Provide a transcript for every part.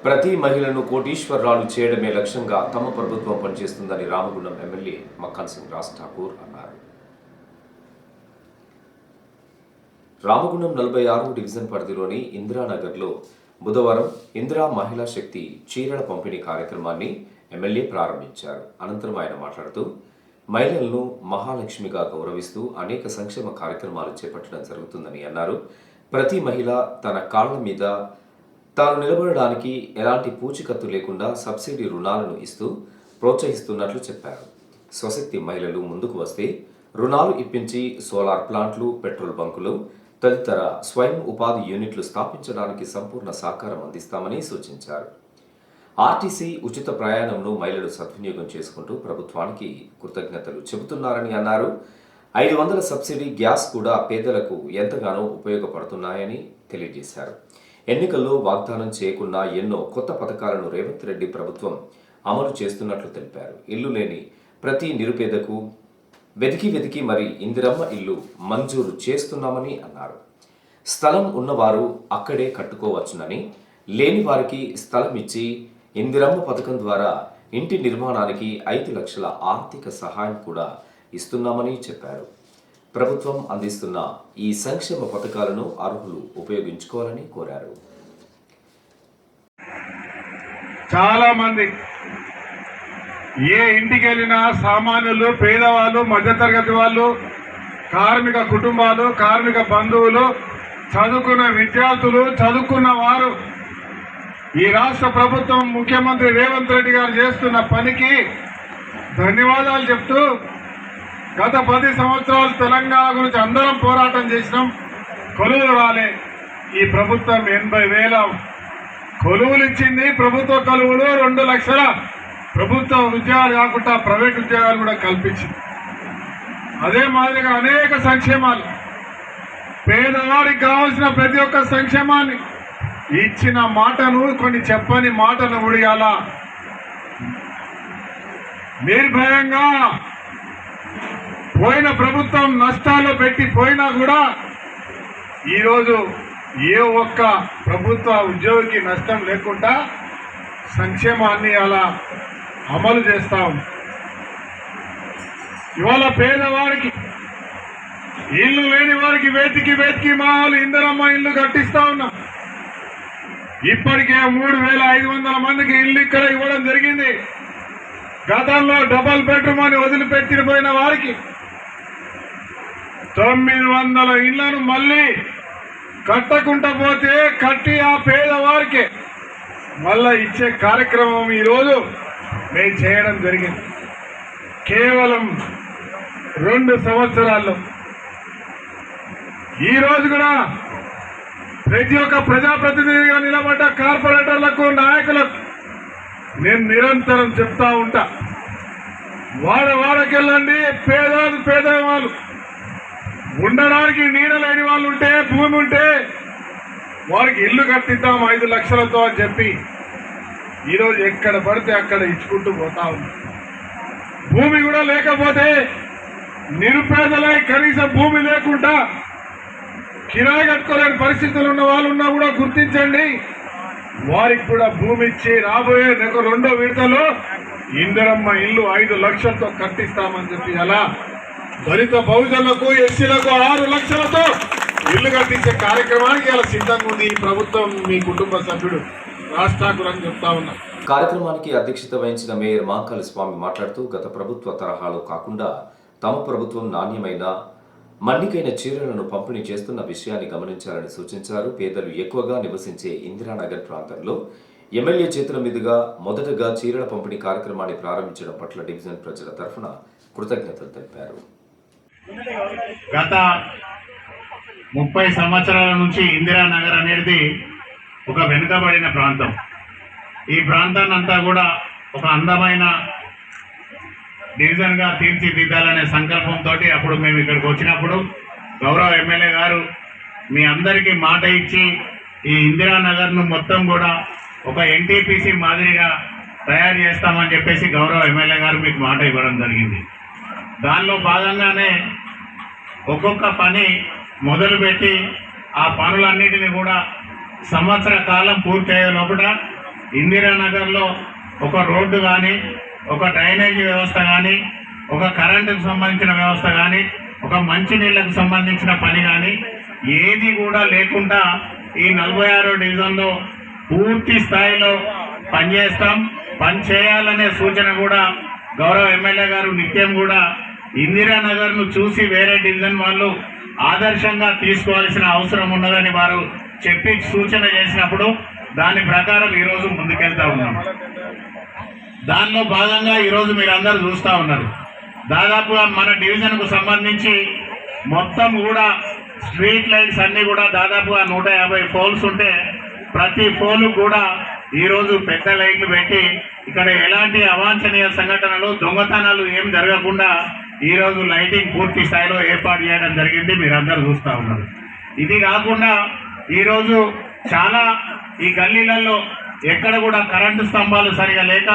ప్రతి మహిళను కోటీశ్వరరాలు చేయడమే లక్ష్యంగా తమ ప్రభుత్వం పనిచేస్తుందని రామగుండం ఎమ్మెల్యే మక్కన్ సింగ్ రాజ్ ఠాకూర్ అన్నారు. రామగుండం 46వ డివిజన్ పరిధిలోని ఇందిరానగర్లో బుధవారం ఇందిరా మహిళా శక్తి చీరల పంపిణీ కార్యక్రమాన్ని ఎమ్మెల్యే ప్రారంభించారు. అనంతరం ఆయన మాట్లాడుతూ మహిళలను మహాలక్ష్మిగా గౌరవిస్తూ అనేక సంక్షేమ కార్యక్రమాలు చేపట్టడం జరుగుతుందని అన్నారు. ప్రతి మహిళ తన కాళ్ల మీద తాను నిలబడడానికి ఎలాంటి పూచికత్తు లేకుండా సబ్సిడీ రుణాలను ఇస్తూ ప్రోత్సహిస్తున్నట్లు చెప్పారు. స్వశక్తి మహిళలు ముందుకు వస్తే రుణాలు ఇప్పించి సోలార్ ప్లాంట్లు, పెట్రోల్ బంకులు తదితర స్వయం ఉపాధి యూనిట్లు స్థాపించడానికి సంపూర్ణ సహకారం అందిస్తామని సూచించారు. ఆర్టీసీ ఉచిత ప్రయాణంను మహిళలు సద్వినియోగం చేసుకుంటూ ప్రభుత్వానికి కృతజ్ఞతలు చెబుతున్నారని అన్నారు. 500 సబ్సిడీ గ్యాస్ కూడా పేదలకు ఎంతగానో ఉపయోగపడుతున్నాయని తెలియజేశారు. ఎన్నికల్లో వాగ్దానం చేయకుండా ఎన్నో కొత్త పథకాలను రేవంత్ రెడ్డి ప్రభుత్వం అమలు చేస్తున్నట్లు తెలిపారు. ఇల్లు లేని ప్రతి నిరుపేదకు వెతికి మరి ఇందిరమ్మ ఇల్లు మంజూరు చేస్తున్నామని అన్నారు. స్థలం ఉన్నవారు అక్కడే కట్టుకోవచ్చునని, లేని వారికి స్థలం ఇచ్చి ఇందిరమ్మ పథకం ద్వారా ఇంటి నిర్మాణానికి 5 లక్షల ఆర్థిక సహాయం కూడా ఇస్తున్నామని చెప్పారు. ప్రభుత్వం అందిస్తున్న ఈ సంక్షేమ పథకాలను అర్హులు ఉపయోగించుకోవాలని కోరారు. చాలా మంది ఏ ఇంటికి వెళ్ళినా సామాన్యులు, పేదవాళ్ళు, మధ్యతరగతి వాళ్ళు, కార్మిక కుటుంబాలు, కార్మిక బంధువులు, చదువుకున్న విద్యార్థులు, చదువుకున్న వారు ఈ రాష్ట్ర ప్రభుత్వం ముఖ్యమంత్రి రేవంత్ రెడ్డి గారు చేస్తున్న పనికి ధన్యవాదాలు చెప్తూ, గత 10 సంవత్సరాలు తెలంగాణ గురించి అందరం పోరాటం చేసినాం. కొలువులు రాలే. ఈ ప్రభుత్వం 80,000 కొలువులు ఇచ్చింది. ప్రభుత్వ కొలువులు 2 లక్షల ప్రభుత్వ ఉద్యోగాలు కాకుండా ప్రైవేట్ ఉద్యోగాలు కూడా కల్పించింది. అదే మాదిరిగా అనేక సంక్షేమాలు, పేదవాడికి కావాల్సిన ప్రతి ఒక్క సంక్షేమాన్ని ఇచ్చిన మాటను, కొన్ని చెప్పని మాటను ఉడియాల నిర్భయంగా పోయిన ప్రభుత్వం నష్టాల్లో పెట్టి పోయినా కూడా ఈరోజు ఏ ఒక్క ప్రభుత్వ ఉద్యోగికి నష్టం లేకుండా సంక్షేమాన్ని అలా అమలు చేస్తాం. ఇవాళ పేదవారికి, ఇల్లు లేని వారికి వెతికి మా వాళ్ళు ఇందిరమ్మ ఇల్లు కట్టిస్తా ఉన్నాం. ఇప్పటికే 3,500 మందికి ఇల్లు ఇక్కడ ఇవ్వడం జరిగింది. గతంలో డబల్ బెడ్రూమ్ అని వదిలిపెట్టిపోయిన వారికి 900 ఇళ్లను మళ్ళీ కట్టకుండా పోతే కట్టి ఆ పేదవారికి మళ్ళా ఇచ్చే కార్యక్రమం ఈరోజు మేము చేయడం జరిగింది. కేవలం 2 సంవత్సరాల్లో ఈరోజు కూడా ప్రతి ఒక్క ప్రజాప్రతినిధిగా నిలబడ్డ కార్పొరేటర్లకు, నాయకులకు నేను నిరంతరం చెప్తా ఉంటా, వాడకెళ్ళండి. పేదవాళ్ళు ఉండడానికి నీడ లేని వాళ్ళు ఉంటే, భూమి ఉంటే వారికి ఇల్లు కట్టిద్దాం 5 లక్షలతో అని చెప్పి ఈరోజు ఎక్కడ పడితే అక్కడ ఇచ్చుకుంటూ పోతా ఉంది. భూమి కూడా లేకపోతే నిరుపేదలై కనీసం భూమి లేకుండా కిరాయి కట్టుకోలేని పరిస్థితులు ఉన్న వాళ్ళు ఉన్నా కూడా గుర్తించండి. వారికి కూడా భూమి ఇచ్చి రాబోయే 2వ విడతలో ఇందిరమ్మ ఇల్లు 5 లక్షలతో కట్టిస్తామని చెప్పి అలా దళిత బహుజనులకు, ఎస్సీలకు 6 లక్షలతో ఇల్లు కట్టించే కార్యక్రమానికి ఇలా సిద్ధంగా ఉంది ఈ ప్రభుత్వం. మీ కుటుంబ సభ్యుడు రాజ్ ఠాకూర్ అని చెప్తా ఉన్నా. కార్యక్రమానికి అధ్యక్షత వహించిన మేయర్ మాంకాళి స్వామి మాట్లాడుతూ గత ప్రభుత్వ తరహాలో కాకుండా తమ ప్రభుత్వం నాణ్యమైన, మన్నికైన చీరలను పంపిణీ చేస్తున్న విషయాన్ని గమనించాలని సూచించారు. పేదలు ఎక్కువగా నివసించే ఇందిరానగర్ ప్రాంతంలో ఎమ్మెల్యే చేతుల మీదుగా మొదటగా చీరల పంపిణీ కార్యక్రమాన్ని ప్రారంభించడం పట్ల డివిజన్ ప్రజల తరఫున కృతజ్ఞతలు తెలిపారు. గత 30 సంవత్సరాల నుంచి ఇందిరానగర్ అనేది ఒక వెనుకబడిన ప్రాంతం. ఈ ప్రాంతాన్ని అంతా కూడా ఒక అందమైన డివిజన్గా తీర్చిదిద్దాలనే సంకల్పంతో అప్పుడు మేము ఇక్కడికి వచ్చినప్పుడు గౌరవ ఎమ్మెల్యే గారు మీ అందరికీ మాట ఇచ్చి ఈ ఇందిరానగర్ను మొత్తం కూడా ఒక ఎన్టీపీసీ మాదిరిగా తయారు చేస్తామని చెప్పేసి గౌరవ ఎమ్మెల్యే గారు మీకు మాట ఇవ్వడం జరిగింది. దానిలో భాగంగానే ఒక్కొక్క పని మొదలుపెట్టి ఆ పనులన్నిటిని కూడా సంవత్సర కాలం పూర్తయ్యే లోపల ఇందిరానగర్లో ఒక రోడ్డు కానీ, ఒక డ్రైనేజీ వ్యవస్థ కానీ, ఒక కరెంటుకు సంబంధించిన వ్యవస్థ కానీ, ఒక మంచినీళ్లకు సంబంధించిన పని కానీ ఏది కూడా లేకుండా ఈ 46వ డివిజన్లో పూర్తి స్థాయిలో పనిచేస్తాం. పని చేయాలనే సూచన కూడా గౌరవ ఎమ్మెల్యే గారు నిత్యం కూడా ఇందిరానగర్ను చూసి వేరే డివిజన్ వాళ్ళు ఆదర్శంగా తీసుకోవాల్సిన అవసరం ఉన్నదని వారు చెప్పి సూచన చేసినప్పుడు దాని ప్రకారం ఈరోజు ముందుకెళ్తా ఉన్నాం. దానిలో భాగంగా ఈరోజు మీరందరూ చూస్తూ ఉన్నారు. దాదాపుగా మన డివిజన్కు సంబంధించి మొత్తం కూడా స్ట్రీట్ లైట్స్ అన్నీ కూడా దాదాపుగా 150 పోల్స్ ఉంటే ప్రతి పోలు కూడా ఈరోజు పెద్ద లైట్లు పెట్టి ఇక్కడ ఎలాంటి అవాంఛనీయ సంఘటనలు, దొంగతనాలు ఏం జరగకుండా ఈరోజు లైటింగ్ పూర్తి స్థాయిలో ఏర్పాటు చేయడం జరిగింది. మీరందరూ చూస్తూ ఉన్నారు. ఇది కాకుండా ఈరోజు చాలా ఈ గల్లీలలో ఎక్కడ కూడా కరెంటు స్తంభాలు సరిగా లేక,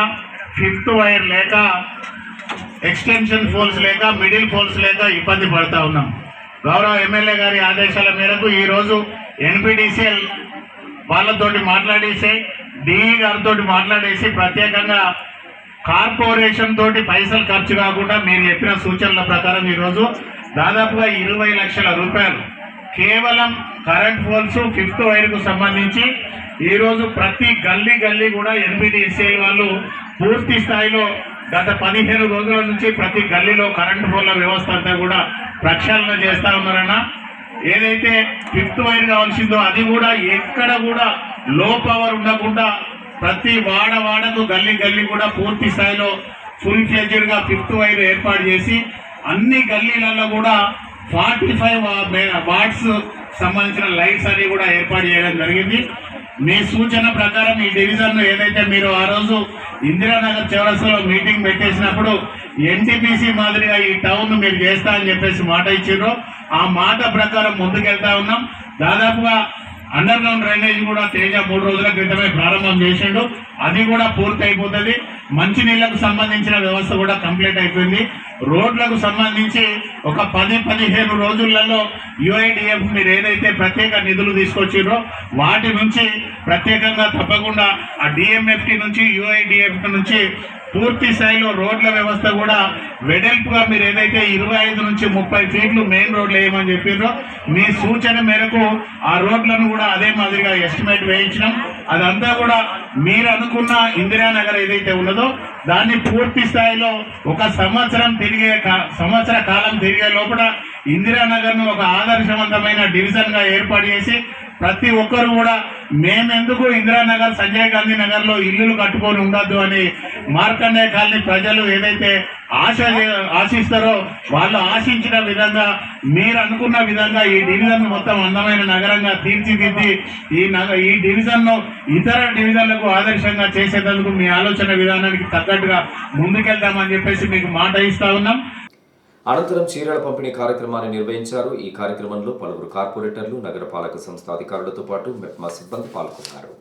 5th వైర్ లేక, ఎక్స్టెన్షన్ పోల్స్ లేక, మిడిల్ పోల్స్ లేక ఇబ్బంది పడుతూ ఉన్నాం. గౌరవ ఎమ్మెల్యే గారి ఆదేశాల మేరకు ఈరోజు NPDCL వాళ్ళతోటి మాట్లాడేసి, డిఈ గారితో మాట్లాడేసి ప్రత్యేకంగా కార్పొరేషన్ తోటి పైసలు ఖర్చు కాకుండా మీరు చెప్పిన సూచనల ప్రకారం ఈరోజు దాదాపుగా 20 లక్షల రూపాయలు కేవలం కరెంట్ పోల్స్ 5th వైర్కు సంబంధించి ఈరోజు ప్రతి గల్లీ కూడా NPDCL వాళ్ళు పూర్తి స్థాయిలో గత 15 రోజుల నుంచి ప్రతి గల్లీలో కరెంటు పోల్ల వ్యవస్థ అంతా కూడా ప్రక్షాళన చేస్తా ఉన్నారన్న. ఏదైతే 5th వైర్ కావాల్సిందో అది కూడా ఎక్కడ కూడా లో పవర్ ఉండకుండా ప్రతి వాడకు గల్లీ కూడా పూర్తి స్థాయిలో ఫుల్ ఫ్లెడ్జ్డ్ గా 5th వైర్ ఏర్పాటు చేసి అన్ని గల్లీలలో కూడా 45 వాట్స్ సంబంధించిన లైట్స్ అన్ని కూడా ఏర్పాటు చేయడం జరిగింది. మీ సూచన ప్రకారం ఈ డివిజన్ ఏదైతే మీరు ఆ రోజు ఇందిరానగర్ చౌరస్తాలో మీటింగ్ పెట్టేసినప్పుడు NTPC మాదిరిగా ఈ టౌన్ మీరు చేస్తా అని చెప్పేసి మాట ఇచ్చారో ఆ మాట ప్రకారం ముందుకెళ్తా ఉన్నాం. దాదాపుగా అండర్ గ్రౌండ్ డ్రైనేజ్ కూడా తేజ 3 రోజుల క్రితమే ప్రారంభం చేసిండు. అది కూడా పూర్తి అయిపోతుంది. మంచినీళ్లకు సంబంధించిన వ్యవస్థ కూడా కంప్లీట్ అయిపోయింది. రోడ్లకు సంబంధించి ఒక 10-15 రోజులలో UIDF మీరు ఏదైతే ప్రత్యేక నిధులు తీసుకొచ్చిరో వాటి నుంచి ప్రత్యేకంగా తప్పకుండా ఆ DMFT నుంచి UIDF నుంచి పూర్తి స్థాయిలో రోడ్ల వ్యవస్థ కూడా వెడల్పుగా మీరు ఏదైతే 25 నుంచి 30 ఫీట్లు మెయిన్ రోడ్లు వేయమని చెప్పారో మీ సూచన మేరకు ఆ రోడ్లను కూడా అదే మాదిరిగా ఎస్టిమేట్ వేయించినాం. అదంతా కూడా మీరు అనుకున్న ఇందిరానగర్ ఏదైతే ఉన్నదో దాన్ని పూర్తి స్థాయిలో ఒక సంవత్సర కాలం తిరిగే లోపల ఇందిరానగర్ను ఒక ఆదర్శవంతమైన డివిజన్ గా ఏర్పాటు చేసి ప్రతి ఒక్కరు కూడా మేమెందుకు ఇందిరానగర్, సంజయ్ గాంధీ నగర్ లో ఇల్లులు కట్టుకొని ఉండొద్దు అని మార్కండేయ కాలనీ ప్రజలు ఏదైతే ఆశిస్తారో వాళ్ళు ఆశించిన విధంగా మీరు అనుకున్న విధంగా ఈ డివిజన్ మొత్తం అందమైన నగరంగా తీర్చిదిద్ది ఈ డివిజన్ ను ఇతర డివిజన్లకు ఆదర్శంగా చేసేందుకు మీ ఆలోచన విధానానికి తగ్గట్టుగా ముందుకెళ్తామని చెప్పేసి మీకు మాట ఇస్తా ఉన్నాం. అనంతరం చీరల పంపిణీ కార్యక్రమాన్ని నిర్వహించారు. ఈ కార్యక్రమంలో పలువురు కార్పొరేటర్లు, నగరపాలక సంస్థ అధికారులతో పాటు మెప్మా సిబ్బంది పాల్గొన్నారు.